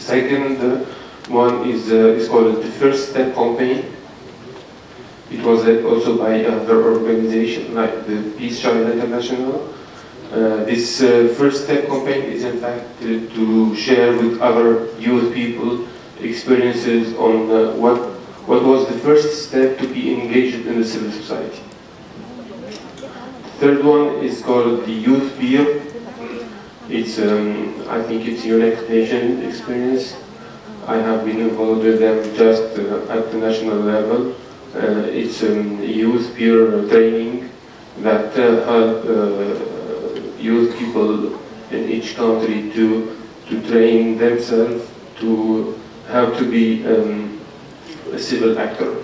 second one is called the First Step campaign. It was also by other organizations like the Peace Child International. This First Step campaign is in fact to share with other youth people experiences on what was the first step to be engaged in the civil society. The third one is called the Youth Peer. It's, I think it's United Nations experience. I have been involved with them just at the national level. It's youth peer training that help youth people in each country to train themselves to how to be a civil actor.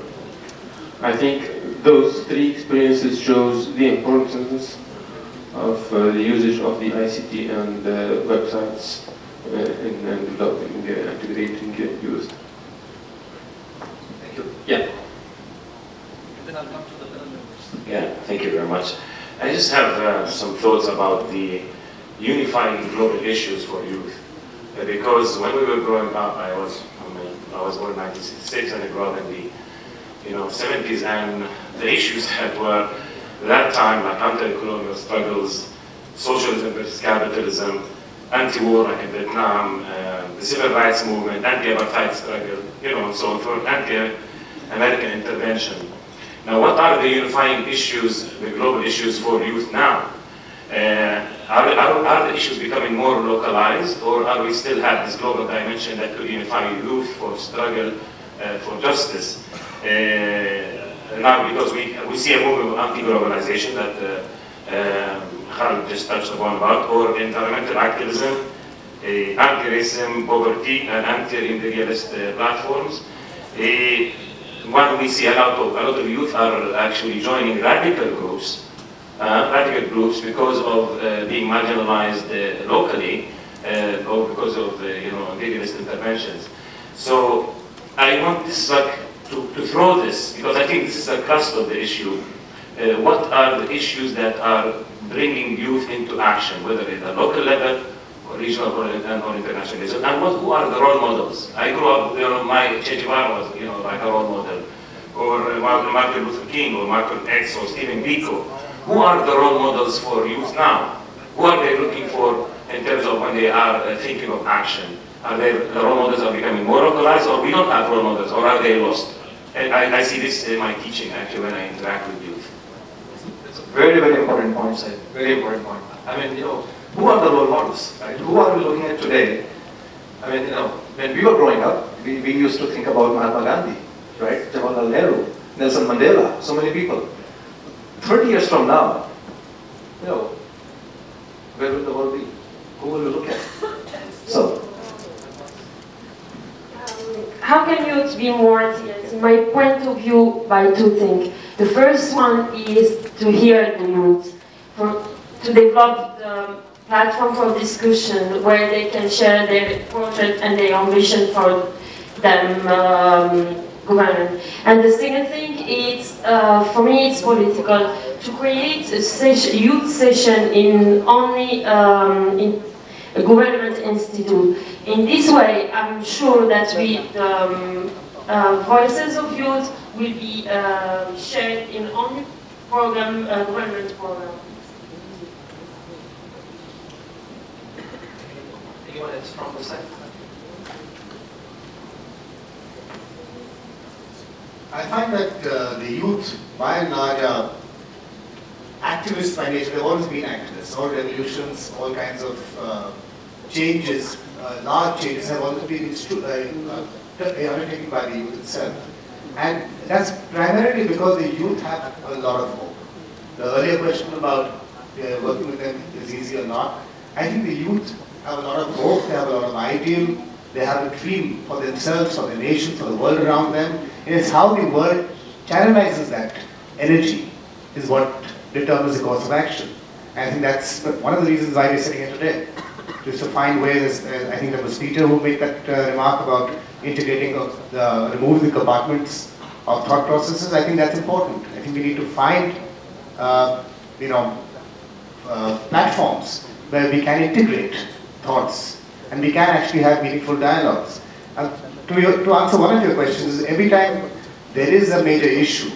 I think those three experiences shows the importance of the usage of the ICT and websites in developing integrating youth. Thank you. Yeah. Then I'll come to the panel members. Yeah, thank you very much. I just have some thoughts about the unifying global issues for youth. Because when we were growing up, I was born in 1966 and I grew up in the 70s, and the issues that were at that time, like anti-colonial struggles, socialism versus capitalism, anti-war like in Vietnam, the civil rights movement, anti-apartheid struggle, and so on, for anti-American intervention. Now, what are the unifying issues, the global issues for youth now? Are the issues becoming more localized, or are we still have this global dimension that could unify youth for struggle for justice? Now, because we see a movement of anti-globalization that Khalid just touched upon about, or environmental activism, anti-racism, poverty, and anti-imperialist platforms. One, we see a lot of youth are actually joining radical groups because of being marginalized locally, or because of imperialist interventions. So I want this to throw this, because I think this is the crust of the issue. What are the issues that are bringing youth into action, whether at the local level, or regional, or international level, and who are the role models? I grew up, my Che Guevara was, like a role model, or Martin Luther King, or Malcolm X, or Stephen Biko. Who are the role models for youth now? Who are they looking for in terms of when they are thinking of action? Are the role models are becoming more localized, or we don't have role models, or are they lost? And I see this in my teaching, actually, when I interact with youth. It's a very, very important point, sir. Very important point. I mean, who are the role models, right? Who are we looking at today? I mean, when we were growing up, we used to think about Mahatma Gandhi, right? Jawaharlal Nehru, Nelson Mandela, so many people. 30 years from now, where will the world be? Who will we look at? So, how can youth be more serious? In my point of view, by two things. The first one is to hear the youth, to develop the platform for discussion where they can share their project and their ambition for them government. And the second thing is, for me, it's political. To create a youth session in only in a government institute. In this way, I'm sure that the voices of youth will be shared in only government program. Anyone else from the side? I find that the youth, by and large, are activists by nature. They've always been activists. All revolutions, all kinds of changes, large changes have always been undertaken by the youth itself. And that's primarily because the youth have a lot of hope. The earlier question about working with them is easy or not. I think the youth have a lot of hope, they have a lot of ideal, they have a dream for themselves, for the nation, for the world around them. And it's how the world channelizes that energy is what determines the course of action. And I think that's one of the reasons why we're sitting here today. Just to find ways, I think that was Peter who made that remark about integrating, removing the compartments of thought processes. I think that's important. I think we need to find, platforms where we can integrate thoughts and we can actually have meaningful dialogues. To answer one of your questions, every time there is a major issue,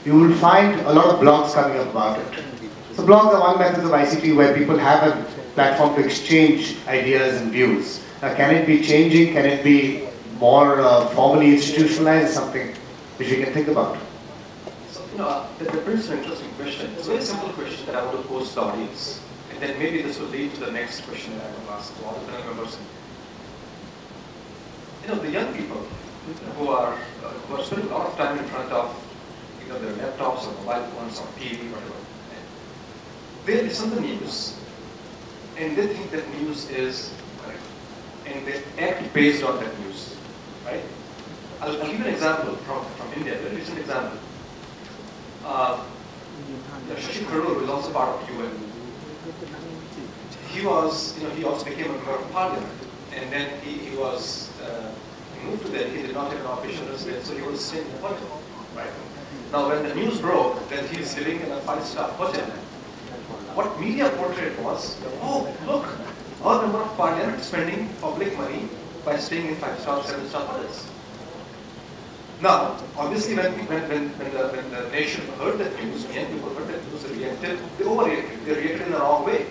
you will find a lot of blogs coming up about it. So blogs are one method of ICT where people have a platform to exchange ideas and views. Now, can it be changing? Can it be more formally institutionalized? Something which we can think about. So, that brings an interesting question. It's a very simple question that I want to pose to the audience. And then maybe this will lead to the next question that I want to ask to all the panel members. The young people who are spending a lot of time in front of either their laptops or mobile phones or TV, whatever, they listen to news and they think that news is correct, and they act based on that news, right? I'll give you an example from India, a very recent example. Shashi Tharoor, who is also part of UN, he also became a member of parliament, and then he moved to Delhi. He did not have an official residence, so he was staying in a hotel, right? Now, when the news broke that he is living in a 5-star hotel, what media portrayed was, oh, look, our member of parliament spending public money by staying in 5-star, 7-star hotels. Now, obviously, when the nation heard that news, young people heard that news, they overreacted. They reacted in the wrong way.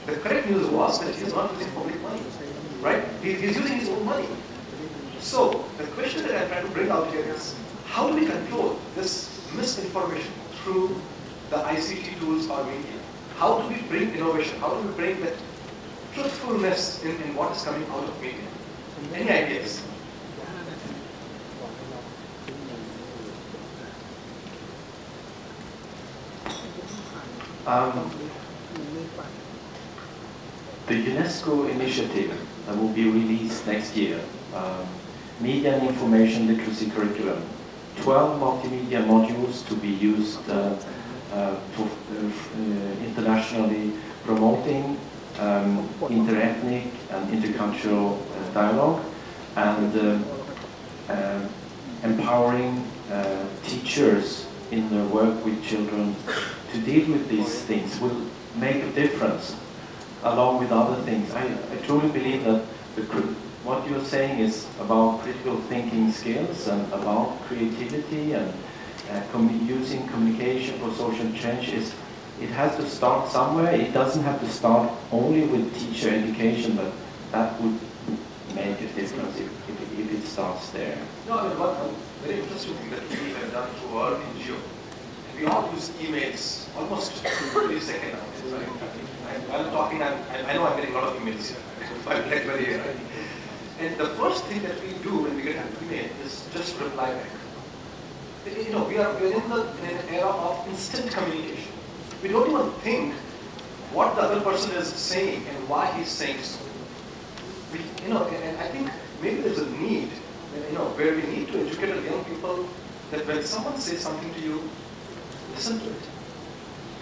The correct news was that he is not using public money, right? He is using his own money. So, the question that I'm trying to bring out here is, how do we control this misinformation through the ICT tools or media? How do we bring innovation? How do we bring that truthfulness in what is coming out of media? Any ideas? The UNESCO initiative that will be released next year, Media and Information Literacy Curriculum, 12 multimedia modules to be used for internationally promoting interethnic and intercultural dialogue, and empowering teachers in their work with children to deal with these things will make a difference, along with other things. I truly believe that what you're saying is about critical thinking skills and about creativity and using communication for social change. It has to start somewhere. It doesn't have to start only with teacher education, but that would make a difference if it starts there. No, I mean, one very interesting thing that we have done through our NGO, we all use emails almost every second now. While talking, I know I'm getting a lot of emails here. I'm BlackBerry here, right? And the first thing that we do when we get an email is just reply back. We are in an era of instant communication. We don't even think what the other person is saying and why he's saying so. And I think maybe there's a need, where we need to educate our young people that when someone says something to you, listen to it.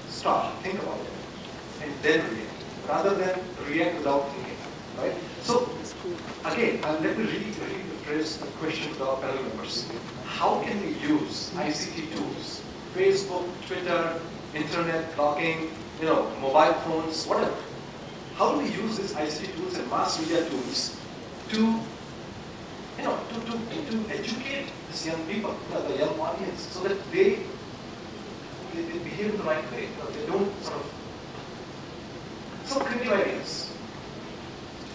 Stop, think about it, and then react, rather than react without thinking, right? So, again, let me rephrase the question to our panel members. How can we use ICT tools, Facebook, Twitter, internet, blogging, mobile phones, whatever? How do we use these ICT tools and mass media tools to educate these young people, the young audience, so that they behave in the right way? They don't sort of some creative ideas.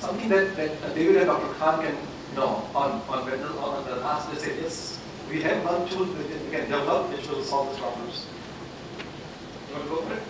Something that David and Dr. Khan can on the last they say, yes, we have one tool that we can develop which will solve these problems. You want to go for it?